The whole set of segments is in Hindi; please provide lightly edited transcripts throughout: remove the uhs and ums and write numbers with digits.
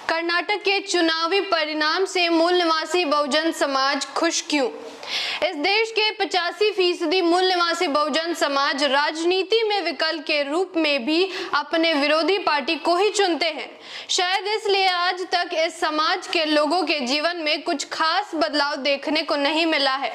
कर्नाटक के चुनावी परिणाम से मूल निवासी बहुजन समाज खुश क्यों? इस देश के 85% मूल निवासी बहुजन समाज राजनीति में विकल्प के रूप में भी अपने विरोधी पार्टी को ही चुनते हैं। शायद इसलिए आज तक इस समाज के लोगों के जीवन में कुछ खास बदलाव देखने को नहीं मिला है।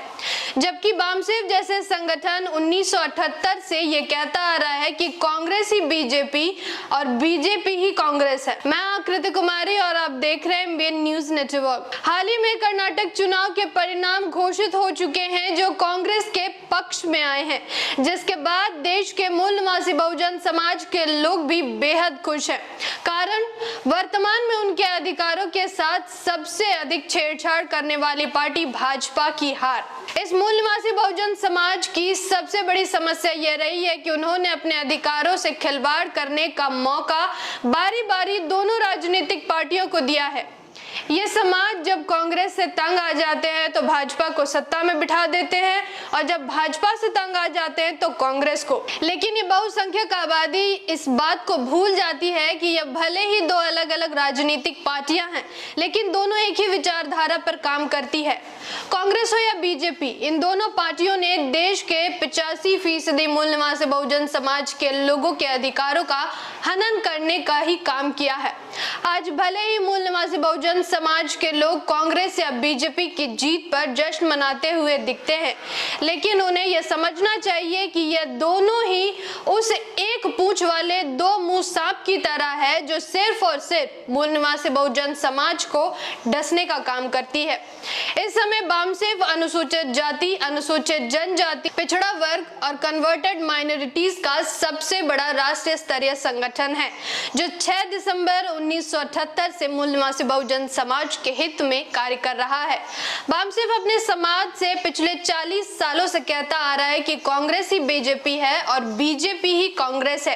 जबकि बामसेफ जैसे संगठन 1978 से ये कहता आ रहा है कि कांग्रेस ही बीजेपी और बीजेपी ही कांग्रेस है। मैं आकृति कुमारी और आप देख रहे हैं MBN न्यूज नेटवर्क। हाल ही में कर्नाटक चुनाव के परिणाम घोषित हो चुके हैं जो कांग्रेस के पक्ष में आए हैं, जिसके बाद देश के मूल निवासी बहुजन समाज के लोग भी बेहद खुश हैं। कारण वर्तमान में उनके अधिकारों के साथ सबसे अधिक छेड़छाड़ करने वाली पार्टी भाजपा की हार। इस मूल निवासी बहुजन समाज की सबसे बड़ी समस्या यह रही है कि उन्होंने अपने अधिकारों से खिलवाड़ करने का मौका बारी बारी दोनों राजनीतिक पार्टियों को दिया है। ये समाज जब कांग्रेस से तंग आ जाते हैं तो भाजपा को सत्ता में बिठा देते हैं और जब भाजपा से तंग आ जाते हैं तो कांग्रेस को। लेकिन ये बहुसंख्यक आबादी इस बात को भूल जाती है कि ये भले ही दो अलग अलग राजनीतिक पार्टियां हैं, लेकिन दोनों एक ही विचारधारा पर काम करती है। कांग्रेस हो या बीजेपी, इन दोनों पार्टियों ने देश के 85% मूल निवासी बहुजन समाज के लोगों के अधिकारों का हनन करने का ही काम किया है। आज भले ही मूल निवासी बहुजन समाज के लोग कांग्रेस या बीजेपी की जीत पर जश्न मनाते हुए दिखते हैं, लेकिन उन्हें यह समझना चाहिए कि यह दोनों ही उस एक पूंछ वाले दो मुंह सांप की तरह है जो सिर्फ और सिर्फ मूल निवासी बहुजन समाज को डसने का काम करती है। इस समय बामसेफ अनुसूचित जाति, अनुसूचित जनजाति, पिछड़ा वर्ग और कन्वर्टेड माइनॉरिटीज का सबसे बड़ा राष्ट्रीय स्तरीय संगठन है जो 6 दिसंबर 1978 से मूल निवासी बहुजन समाज के हित में कार्य कर रहा है। बामसेफ अपने समाज से पिछले 40 सालों से कहता आ रहा है कि कांग्रेस ही बीजेपी है और बीजेपी ही कांग्रेस है,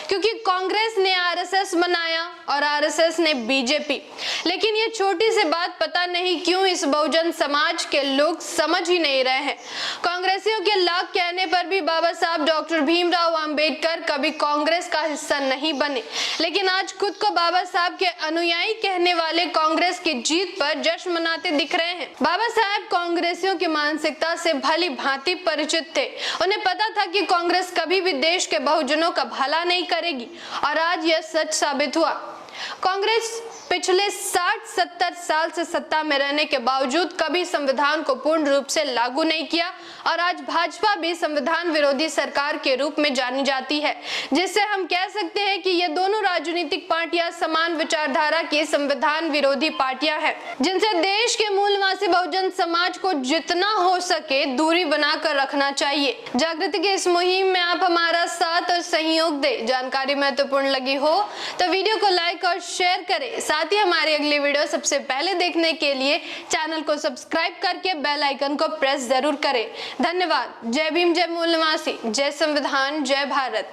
क्योंकि कांग्रेस ने आरएसएस बनाया और आरएसएस ने बीजेपी। लेकिन ये छोटी सी बात पता नहीं क्यों इस बहुजन समाज के लोग समझ ही नहीं रहे हैं। कांग्रेसियों के लाख कहने पर भी बाबा साहब डॉक्टर भीमराव अंबेडकर कभी कांग्रेस का हिस्सा नहीं बने, लेकिन आज खुद को बाबा साहब के अनुयायी कहने वाले कांग्रेस की जीत पर जश्न मनाते दिख रहे हैं। बाबा साहब कांग्रेसियों की मानसिकता से भली भांति परिचित थे। उन्हें पता था कि कांग्रेस कभी भी देश के बहुजनों का भला नहीं करेगी और आज यह सच साबित हुआ। कांग्रेस पिछले 60-70 साल से सत्ता में रहने के बावजूद कभी संविधान को पूर्ण रूप से लागू नहीं किया और आज भाजपा भी संविधान विरोधी सरकार के रूप में जानी जाती है, जिससे हम कह सकते हैं कि ये दोनों राजनीतिक पार्टियां समान विचारधारा की संविधान विरोधी पार्टियां हैं, जिनसे देश के मूल निवासी बहुजन समाज को जितना हो सके दूरी बनाकर रखना चाहिए। जागृति की इस मुहिम में आप हमारा साथ और सहयोग दें। जानकारी महत्वपूर्ण लगी हो तो वीडियो को लाइक और शेयर करें। साथ ही हमारी अगली वीडियो सबसे पहले देखने के लिए चैनल को सब्सक्राइब करके बेल आइकन को प्रेस जरूर करें। धन्यवाद। जय भीम, जय मूल निवासी, जय संविधान, जय भारत।